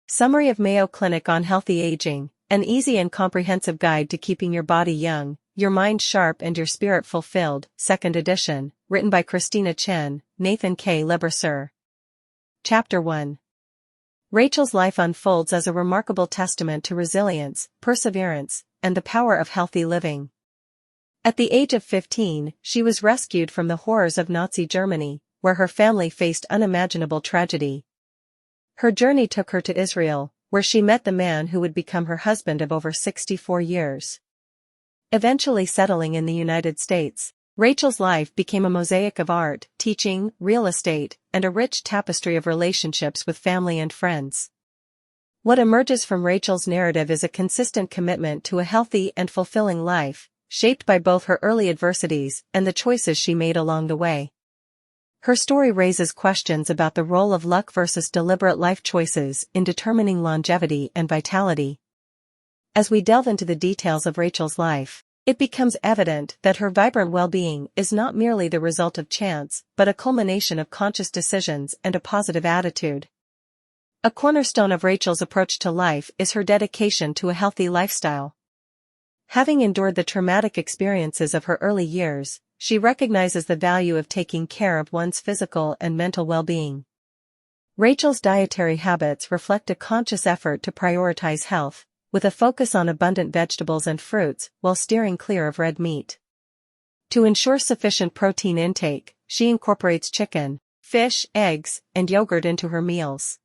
Summary of Mayo Clinic on Healthy Aging, an easy and comprehensive guide to keeping your body young, your mind sharp and your spirit fulfilled, 2nd edition, written by Christina Chen, Nathan K. LeBrasseur. Chapter 1. Rachel's life unfolds as a remarkable testament to resilience, perseverance, and the power of healthy living. At the age of 15, she was rescued from the horrors of Nazi Germany, where her family faced unimaginable tragedy. Her journey took her to Israel, where she met the man who would become her husband of over 64 years. Eventually settling in the United States, Rachel's life became a mosaic of art, teaching, real estate, and a rich tapestry of relationships with family and friends. What emerges from Rachel's narrative is a consistent commitment to a healthy and fulfilling life, shaped by both her early adversities and the choices she made along the way. Her story raises questions about the role of luck versus deliberate life choices in determining longevity and vitality. As we delve into the details of Rachel's life, it becomes evident that her vibrant well-being is not merely the result of chance, but a culmination of conscious decisions and a positive attitude. A cornerstone of Rachel's approach to life is her dedication to a healthy lifestyle. Having endured the traumatic experiences of her early years, she recognizes the value of taking care of one's physical and mental well-being. Rachel's dietary habits reflect a conscious effort to prioritize health, with a focus on abundant vegetables and fruits while steering clear of red meat. To ensure sufficient protein intake, she incorporates chicken, fish, eggs, and yogurt into her meals.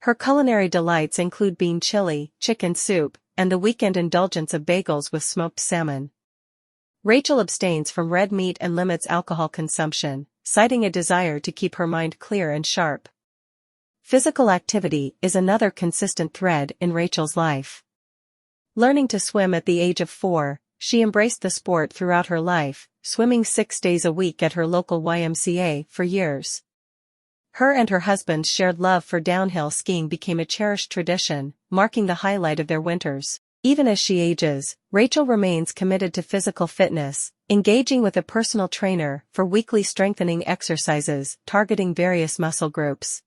Her culinary delights include bean chili, chicken soup, and the weekend indulgence of bagels with smoked salmon. Rachel abstains from red meat and limits alcohol consumption, citing a desire to keep her mind clear and sharp. Physical activity is another consistent thread in Rachel's life. Learning to swim at the age of 4, she embraced the sport throughout her life, swimming 6 days a week at her local YMCA for years. Her and her husband's shared love for downhill skiing became a cherished tradition, marking the highlight of their winters. Even as she ages, Rachel remains committed to physical fitness, engaging with a personal trainer for weekly strengthening exercises targeting various muscle groups.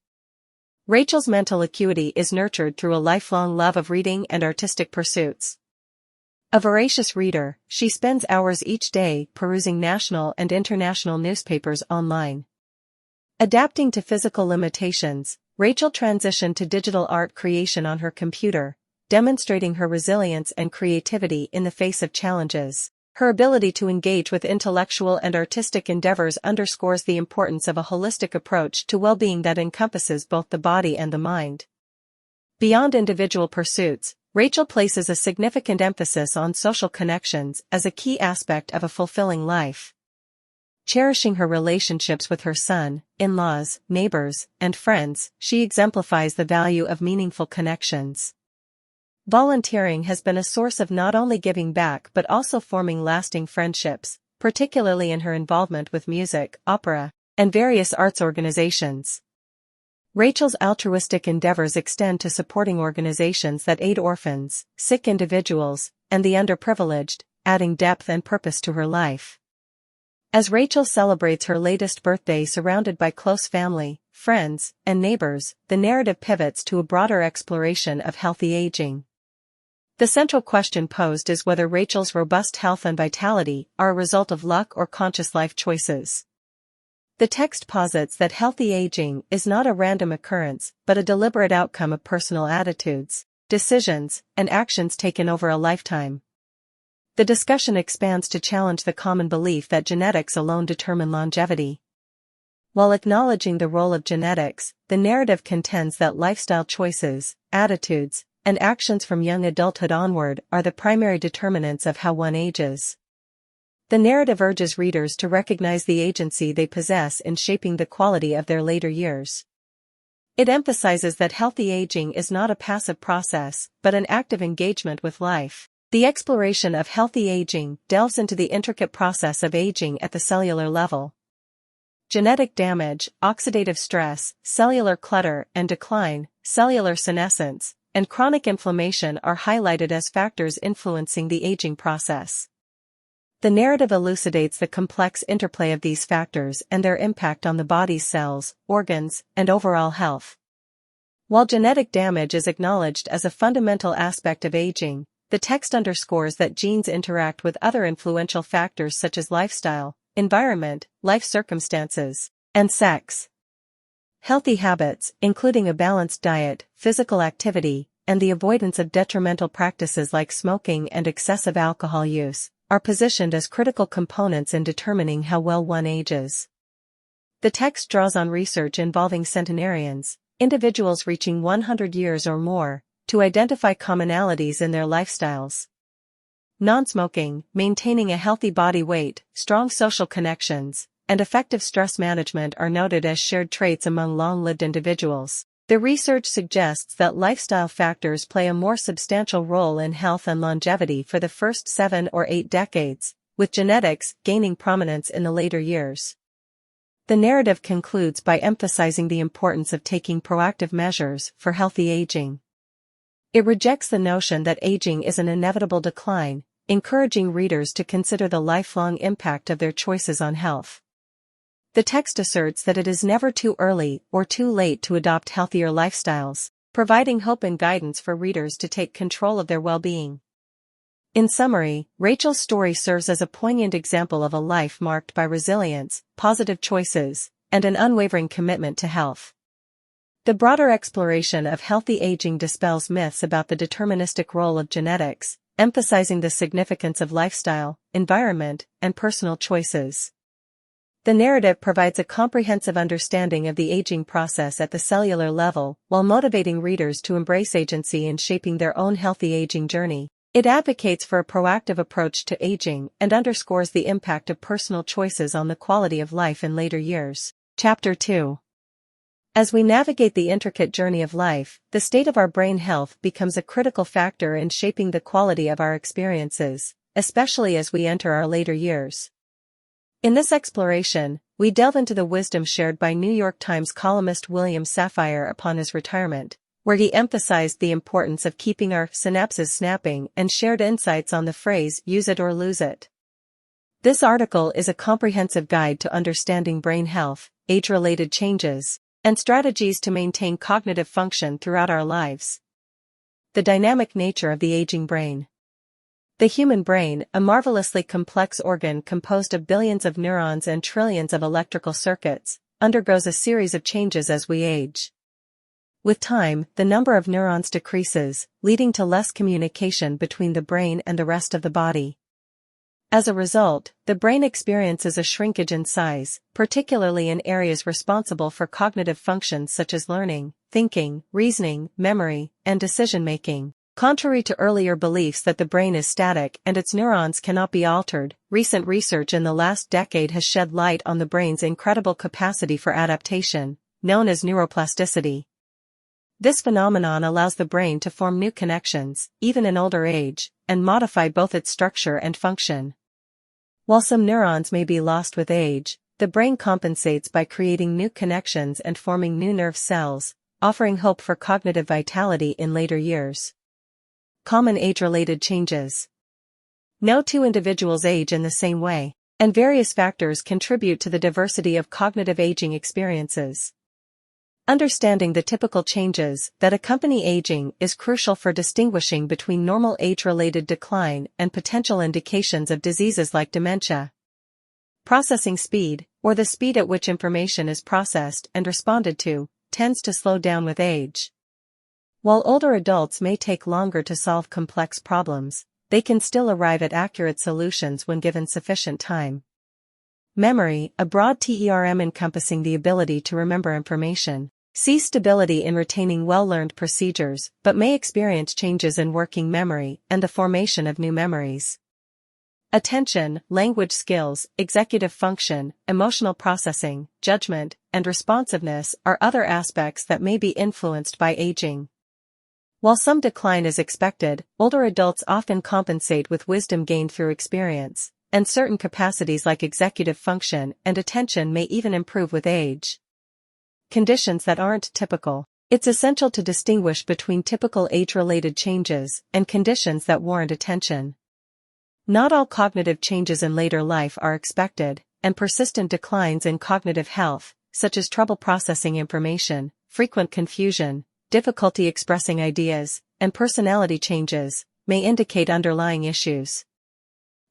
Rachel's mental acuity is nurtured through a lifelong love of reading and artistic pursuits. A voracious reader, she spends hours each day perusing national and international newspapers online. Adapting to physical limitations, Rachel transitioned to digital art creation on her computer, demonstrating her resilience and creativity in the face of challenges. Her ability to engage with intellectual and artistic endeavors underscores the importance of a holistic approach to well-being that encompasses both the body and the mind. Beyond individual pursuits, Rachel places a significant emphasis on social connections as a key aspect of a fulfilling life. Cherishing her relationships with her son, in-laws, neighbors, and friends, she exemplifies the value of meaningful connections. Volunteering has been a source of not only giving back but also forming lasting friendships, particularly in her involvement with music, opera, and various arts organizations. Rachel's altruistic endeavors extend to supporting organizations that aid orphans, sick individuals, and the underprivileged, adding depth and purpose to her life. As Rachel celebrates her latest birthday surrounded by close family, friends, and neighbors, the narrative pivots to a broader exploration of healthy aging. The central question posed is whether Rachel's robust health and vitality are a result of luck or conscious life choices. The text posits that healthy aging is not a random occurrence but a deliberate outcome of personal attitudes, decisions, and actions taken over a lifetime. The discussion expands to challenge the common belief that genetics alone determine longevity. While acknowledging the role of genetics, the narrative contends that lifestyle choices, attitudes, and actions from young adulthood onward are the primary determinants of how one ages. The narrative urges readers to recognize the agency they possess in shaping the quality of their later years. It emphasizes that healthy aging is not a passive process, but an active engagement with life. The exploration of healthy aging delves into the intricate process of aging at the cellular level. Genetic damage, oxidative stress, cellular clutter and decline, cellular senescence, and chronic inflammation are highlighted as factors influencing the aging process. The narrative elucidates the complex interplay of these factors and their impact on the body's cells, organs, and overall health. While genetic damage is acknowledged as a fundamental aspect of aging, the text underscores that genes interact with other influential factors such as lifestyle, environment, life circumstances, and sex. Healthy habits, including a balanced diet, physical activity, and the avoidance of detrimental practices like smoking and excessive alcohol use, are positioned as critical components in determining how well one ages. The text draws on research involving centenarians, individuals reaching 100 years or more, to identify commonalities in their lifestyles. Non-smoking, maintaining a healthy body weight, strong social connections, and effective stress management are noted as shared traits among long-lived individuals. The research suggests that lifestyle factors play a more substantial role in health and longevity for the first 7 or 8 decades, with genetics gaining prominence in the later years. The narrative concludes by emphasizing the importance of taking proactive measures for healthy aging. It rejects the notion that aging is an inevitable decline, encouraging readers to consider the lifelong impact of their choices on health. The text asserts that it is never too early or too late to adopt healthier lifestyles, providing hope and guidance for readers to take control of their well-being. In summary, Rachel's story serves as a poignant example of a life marked by resilience, positive choices, and an unwavering commitment to health. The broader exploration of healthy aging dispels myths about the deterministic role of genetics, emphasizing the significance of lifestyle, environment, and personal choices. The narrative provides a comprehensive understanding of the aging process at the cellular level, while motivating readers to embrace agency in shaping their own healthy aging journey. It advocates for a proactive approach to aging and underscores the impact of personal choices on the quality of life in later years. Chapter 2. As we navigate the intricate journey of life, the state of our brain health becomes a critical factor in shaping the quality of our experiences, especially as we enter our later years. In this exploration, we delve into the wisdom shared by New York Times columnist William Safire upon his retirement, where he emphasized the importance of keeping our synapses snapping and shared insights on the phrase "use it or lose it." This article is a comprehensive guide to understanding brain health, age-related changes, and strategies to maintain cognitive function throughout our lives. The dynamic nature of the aging brain. The human brain, a marvelously complex organ composed of billions of neurons and trillions of electrical circuits, undergoes a series of changes as we age. With time, the number of neurons decreases, leading to less communication between the brain and the rest of the body. As a result, the brain experiences a shrinkage in size, particularly in areas responsible for cognitive functions such as learning, thinking, reasoning, memory, and decision-making. Contrary to earlier beliefs that the brain is static and its neurons cannot be altered, recent research in the last decade has shed light on the brain's incredible capacity for adaptation, known as neuroplasticity. This phenomenon allows the brain to form new connections, even in older age, and modify both its structure and function. While some neurons may be lost with age, the brain compensates by creating new connections and forming new nerve cells, offering hope for cognitive vitality in later years. Common age-related changes. No two individuals age in the same way, and various factors contribute to the diversity of cognitive aging experiences. Understanding the typical changes that accompany aging is crucial for distinguishing between normal age-related decline and potential indications of diseases like dementia. Processing speed, or the speed at which information is processed and responded to, tends to slow down with age. While older adults may take longer to solve complex problems, they can still arrive at accurate solutions when given sufficient time. Memory, a broad term encompassing the ability to remember information, sees stability in retaining well-learned procedures, but may experience changes in working memory and the formation of new memories. Attention, language skills, executive function, emotional processing, judgment, and responsiveness are other aspects that may be influenced by aging. While some decline is expected, older adults often compensate with wisdom gained through experience, and certain capacities like executive function and attention may even improve with age. Conditions that aren't typical. It's essential to distinguish between typical age-related changes and conditions that warrant attention. Not all cognitive changes in later life are expected, and persistent declines in cognitive health, such as trouble processing information, frequent confusion, difficulty expressing ideas, and personality changes, may indicate underlying issues.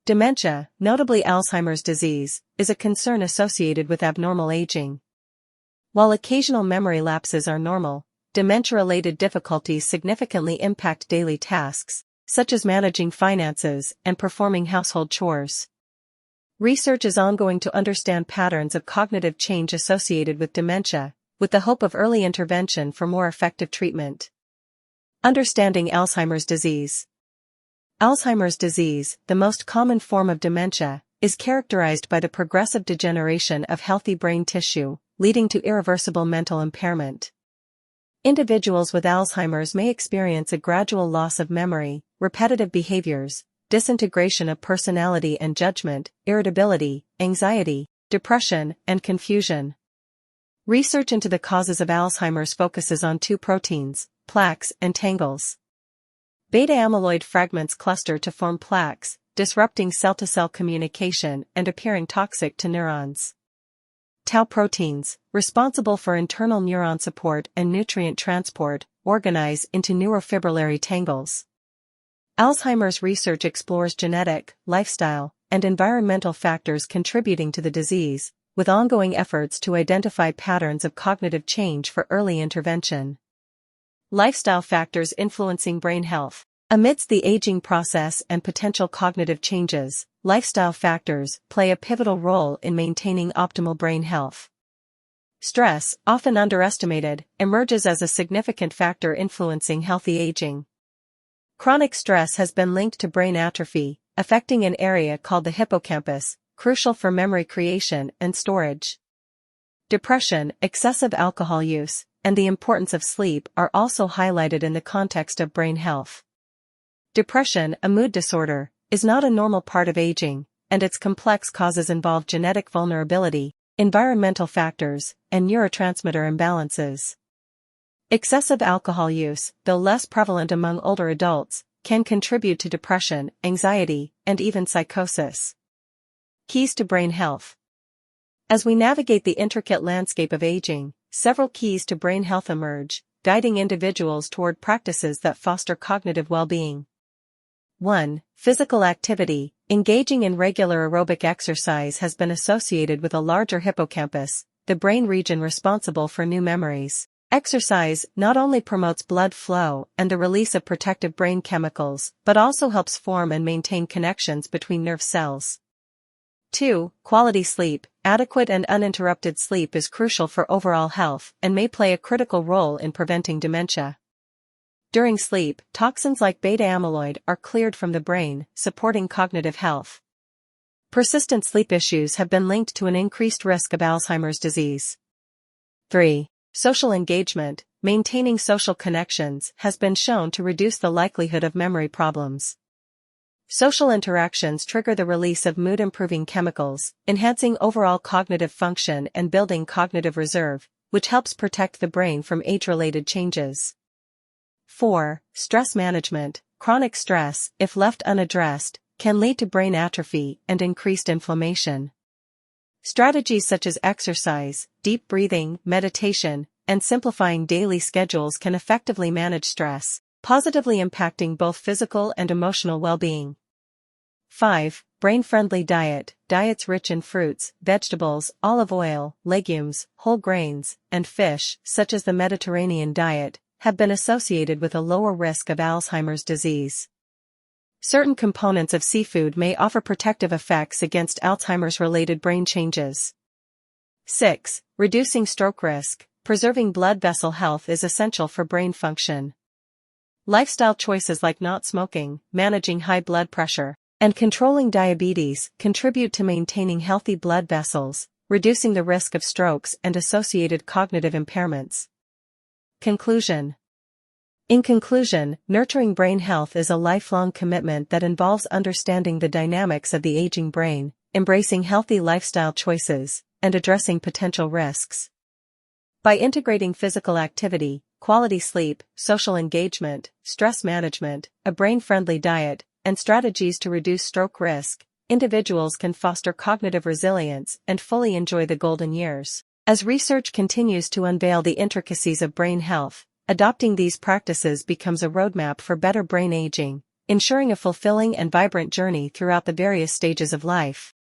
Dementia, notably Alzheimer's disease, is a concern associated with abnormal aging. While occasional memory lapses are normal, dementia-related difficulties significantly impact daily tasks, such as managing finances and performing household chores. Research is ongoing to understand patterns of cognitive change associated with dementia, with the hope of early intervention for more effective treatment. Understanding Alzheimer's disease. Alzheimer's disease, the most common form of dementia, is characterized by the progressive degeneration of healthy brain tissue, leading to irreversible mental impairment. Individuals with Alzheimer's may experience a gradual loss of memory, repetitive behaviors, disintegration of personality and judgment, irritability, anxiety, depression, and confusion. Research into the causes of Alzheimer's focuses on two proteins, plaques and tangles. Beta-amyloid fragments cluster to form plaques, disrupting cell-to-cell communication and appearing toxic to neurons. Tau proteins, responsible for internal neuron support and nutrient transport, organize into neurofibrillary tangles. Alzheimer's research explores genetic, lifestyle, and environmental factors contributing to the disease, with ongoing efforts to identify patterns of cognitive change for early intervention. Lifestyle factors influencing brain health. Amidst the aging process and potential cognitive changes, lifestyle factors play a pivotal role in maintaining optimal brain health. Stress, often underestimated, emerges as a significant factor influencing healthy aging. Chronic stress has been linked to brain atrophy, affecting an area called the hippocampus, crucial for memory creation and storage. Depression, excessive alcohol use, and the importance of sleep are also highlighted in the context of brain health. Depression, a mood disorder, is not a normal part of aging, and its complex causes involve genetic vulnerability, environmental factors, and neurotransmitter imbalances. Excessive alcohol use, though less prevalent among older adults, can contribute to depression, anxiety, and even psychosis. Keys to brain health. As we navigate the intricate landscape of aging, several keys to brain health emerge, guiding individuals toward practices that foster cognitive well-being. 1. Physical activity. Engaging in regular aerobic exercise has been associated with a larger hippocampus, the brain region responsible for new memories. Exercise not only promotes blood flow and the release of protective brain chemicals, but also helps form and maintain connections between nerve cells. 2. Quality sleep. Adequate and uninterrupted sleep is crucial for overall health and may play a critical role in preventing dementia. During sleep, toxins like beta-amyloid are cleared from the brain, supporting cognitive health. Persistent sleep issues have been linked to an increased risk of Alzheimer's disease. 3. Social engagement. Maintaining social connections has been shown to reduce the likelihood of memory problems. Social interactions trigger the release of mood-improving chemicals, enhancing overall cognitive function and building cognitive reserve, which helps protect the brain from age-related changes. 4. Stress management. Chronic stress, if left unaddressed, can lead to brain atrophy and increased inflammation. Strategies such as exercise, deep breathing, meditation, and simplifying daily schedules can effectively manage stress, positively impacting both physical and emotional well-being. 5. Brain-friendly diet. Diets rich in fruits, vegetables, olive oil, legumes, whole grains, and fish, such as the Mediterranean diet, have been associated with a lower risk of Alzheimer's disease. Certain components of seafood may offer protective effects against Alzheimer's-related brain changes. 6. Reducing stroke risk. Preserving blood vessel health is essential for brain function. Lifestyle choices like not smoking, managing high blood pressure, and controlling diabetes contribute to maintaining healthy blood vessels, reducing the risk of strokes and associated cognitive impairments. Conclusion. In conclusion, nurturing brain health is a lifelong commitment that involves understanding the dynamics of the aging brain, embracing healthy lifestyle choices, and addressing potential risks. By integrating physical activity, quality sleep, social engagement, stress management, a brain-friendly diet, and strategies to reduce stroke risk, individuals can foster cognitive resilience and fully enjoy the golden years. As research continues to unveil the intricacies of brain health, Adopting these practices becomes a roadmap for better brain aging, ensuring a fulfilling and vibrant journey throughout the various stages of life.